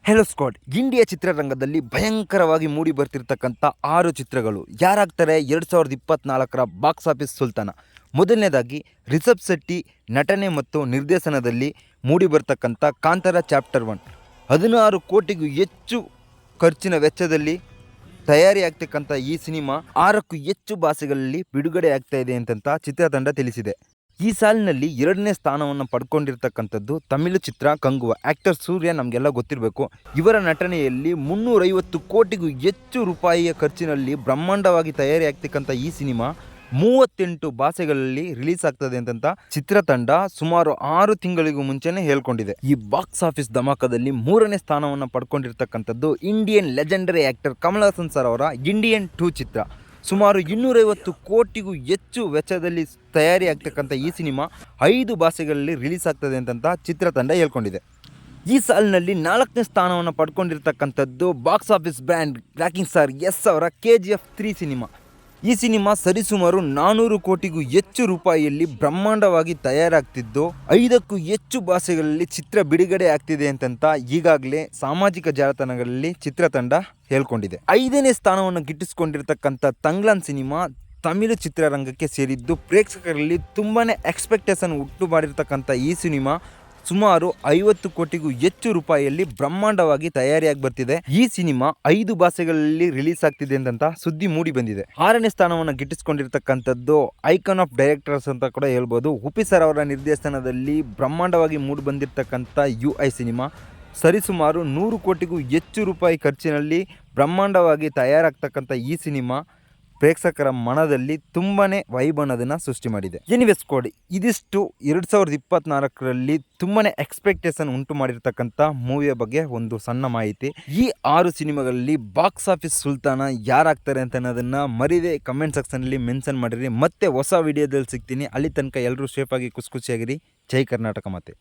Hello squad. India ಚಿತ್ರರಂಗದಲ್ಲಿ ಭಯಂಕರವಾಗಿ ಮೂಡಿ ಬರ್ತಿರ್ತಕ್ಕಂಥ 6 ಚಿತ್ರಗಳು ಯಾರಾಗ್ತಾರೆ 2024ರ ಬಾಕ್ಸ್ ಆಫೀಸ್ ಸುಲ್ತಾನ. ಮೊದಲನೇದಾಗಿ ರಿಷಬ್ ಶೆಟ್ಟಿ ನಟನೆ ಮತ್ತು ನಿರ್ದೇಶನದಲ್ಲಿ ಮೂಡಿ ಬರ್ತಕ್ಕಂಥ ಕಾಂತಾರ ಚಾಪ್ಟರ್ 1 16 ಕೋಟಿಗೂ ಹೆಚ್ಚು ಖರ್ಚಿನ ವೆಚ್ಚದಲ್ಲಿ ತಯಾರಿ ಆಗ್ತಕ್ಕಂಥ ಈ ಸಿನಿಮಾ 6ಕ್ಕೂ ಹೆಚ್ಚು ಭಾಷೆಗಳಲ್ಲಿ ಬಿಡುಗಡೆ ಆಗ್ತಾ ಇದೆ ಅಂತ ಚಿತ್ರತಂಡ ತಿಳಿಸಿದೆ. ಈ ಸಾಲಿನಲ್ಲಿ 2ನೇ ಸ್ಥಾನವನ್ನು ಪಡ್ಕೊಂಡಿರ್ತಕ್ಕಂಥದ್ದು ತಮಿಳು ಚಿತ್ರ ಕಂಗುವ. ಆ್ಯಕ್ಟರ್ ಸೂರ್ಯ ನಮಗೆಲ್ಲ ಗೊತ್ತಿರಬೇಕು. ಇವರ ನಟನೆಯಲ್ಲಿ 350 ಕೋಟಿಗೂ ಹೆಚ್ಚು ರೂಪಾಯಿಯ ಖರ್ಚಿನಲ್ಲಿ ಬ್ರಹ್ಮಾಂಡವಾಗಿ ತಯಾರಿ ಆಗ್ತಕ್ಕಂಥ ಈ ಸಿನಿಮಾ 38 ಭಾಷೆಗಳಲ್ಲಿ ರಿಲೀಸ್ ಆಗ್ತದೆ ಅಂತ ಚಿತ್ರತಂಡ ಸುಮಾರು 6 ತಿಂಗಳಿಗೂ ಮುಂಚೆನೇ ಹೇಳ್ಕೊಂಡಿದೆ. ಈ ಬಾಕ್ಸ್ ಆಫೀಸ್ ಧಮಾಕದಲ್ಲಿ 3ನೇ ಸ್ಥಾನವನ್ನು ಪಡ್ಕೊಂಡಿರ್ತಕ್ಕಂಥದ್ದು Indian legendary actor Kamal Haasan sir ಅವರ ಇಂಡಿಯನ್ 2 ಚಿತ್ರ. ಸುಮಾರು 250 ಕೋಟಿಗೂ ಹೆಚ್ಚು ವೆಚ್ಚದಲ್ಲಿ ತಯಾರಿ ಆಗ್ತಕ್ಕಂಥ ಈ ಸಿನಿಮಾ 5 ಭಾಷೆಗಳಲ್ಲಿ ರಿಲೀಸ್ ಆಗ್ತದೆ ಅಂತ ಚಿತ್ರತಂಡ ಹೇಳ್ಕೊಂಡಿದೆ. ಈ ಸಾಲಿನಲ್ಲಿ 4ನೇ ಸ್ಥಾನವನ್ನು ಪಡ್ಕೊಂಡಿರ್ತಕ್ಕಂಥದ್ದು box office brand rocking star Yash ಅವರ KGF 3 ಸಿನಿಮಾ. ಈ ಸಿನಿಮಾ ಸರಿಸುಮಾರು 400 ಕೋಟಿಗೂ ಹೆಚ್ಚು ರೂಪಾಯಿಯಲ್ಲಿ ಬ್ರಹ್ಮಾಂಡವಾಗಿ ತಯಾರಾಗ್ತಿದ್ದು 5ಕ್ಕೂ ಹೆಚ್ಚು ಭಾಷೆಗಳಲ್ಲಿ ಚಿತ್ರ ಬಿಡುಗಡೆ ಆಗ್ತಿದೆ ಅಂತ ಈಗಾಗಲೇ ಸಾಮಾಜಿಕ ಜಾಲತಾಣಗಳಲ್ಲಿ ಚಿತ್ರತಂಡ ಹೇಳ್ಕೊಂಡಿದೆ. 5ನೇ ಸ್ಥಾನವನ್ನು ಗಿಟ್ಟಿಸಿಕೊಂಡಿರ್ತಕ್ಕಂಥ ತಂಗ್ಲಾನ್ ಸಿನಿಮಾ ತಮಿಳು ಚಿತ್ರರಂಗಕ್ಕೆ ಸೇರಿದ್ದು ಪ್ರೇಕ್ಷಕರಲ್ಲಿ ತುಂಬಾ ಎಕ್ಸ್ಪೆಕ್ಟೇಷನ್ ಉಂಟು ಮಾಡಿರ್ತಕ್ಕಂಥ ಈ ಸಿನಿಮಾ ಸುಮಾರು 50 ಕೋಟಿಗೂ ಹೆಚ್ಚು ರೂಪಾಯಿಯಲ್ಲಿ ಬ್ರಹ್ಮಾಂಡವಾಗಿ ತಯಾರಿಯಾಗಿ ಬರ್ತಿದೆ. ಈ ಸಿನಿಮಾ 5 ಭಾಷೆಗಳಲ್ಲಿ ರಿಲೀಸ್ ಆಗ್ತಿದೆ ಅಂತ ಸುದ್ದಿ ಮೂಡಿ ಬಂದಿದೆ. 6ನೇ ಸ್ಥಾನವನ್ನು ಗಿಟ್ಟಿಸಿಕೊಂಡಿರ್ತಕ್ಕಂಥದ್ದು ಐಕಾನ್ ಆಫ್ ಡೈರೆಕ್ಟರ್ಸ್ ಅಂತ ಕೂಡ ಹೇಳ್ಬೋದು. ಉಪಿ ಸರ್ ಅವರ ನಿರ್ದೇಶನದಲ್ಲಿ ಬ್ರಹ್ಮಾಂಡವಾಗಿ ಮೂಡಿ ಬಂದಿರತಕ್ಕಂಥ UI ಸಿನಿಮಾ ಸರಿಸುಮಾರು 100 ಕೋಟಿಗೂ ಹೆಚ್ಚು ರೂಪಾಯಿ ಖರ್ಚಿನಲ್ಲಿ ಬ್ರಹ್ಮಾಂಡವಾಗಿ ತಯಾರಾಗ್ತಕ್ಕಂಥ ಈ ಸಿನಿಮಾ ಪ್ರೇಕ್ಷಕರ ಮನದಲ್ಲಿ ತುಂಬಾ ವೈಬ್ ಅನ್ನೋದನ್ನು ಸೃಷ್ಟಿ ಮಾಡಿದೆ. ಎನಿವೇಸ್ ಕೋಡ್ ಇದಿಷ್ಟು 2024ರಲ್ಲಿ ತುಂಬಾ ಎಕ್ಸ್ಪೆಕ್ಟೇಷನ್ ಉಂಟು ಮಾಡಿರ್ತಕ್ಕಂಥ ಮೂವಿಯ ಬಗ್ಗೆ ಒಂದು ಸಣ್ಣ ಮಾಹಿತಿ. ಈ 6 ಸಿನಿಮಾಗಳಲ್ಲಿ ಬಾಕ್ಸ್ ಆಫೀಸ್ ಸುಲ್ತಾನ ಯಾರಾಗ್ತಾರೆ ಅಂತ ಅನ್ನೋದನ್ನು ಮರಿದೆ ಕಮೆಂಟ್ ಸೆಕ್ಷನಲ್ಲಿ ಮೆನ್ಷನ್ ಮಾಡಿರಿ. ಮತ್ತೆ ಹೊಸ ವಿಡಿಯೋದಲ್ಲಿ ಸಿಗ್ತೀನಿ. ಅಲ್ಲಿ ತನಕ ಎಲ್ಲರೂ ಸೇಫಾಗಿ ಖುಷಿಯಾಗಿರಿ. ಜೈ ಕರ್ನಾಟಕ ಮಾತೆ.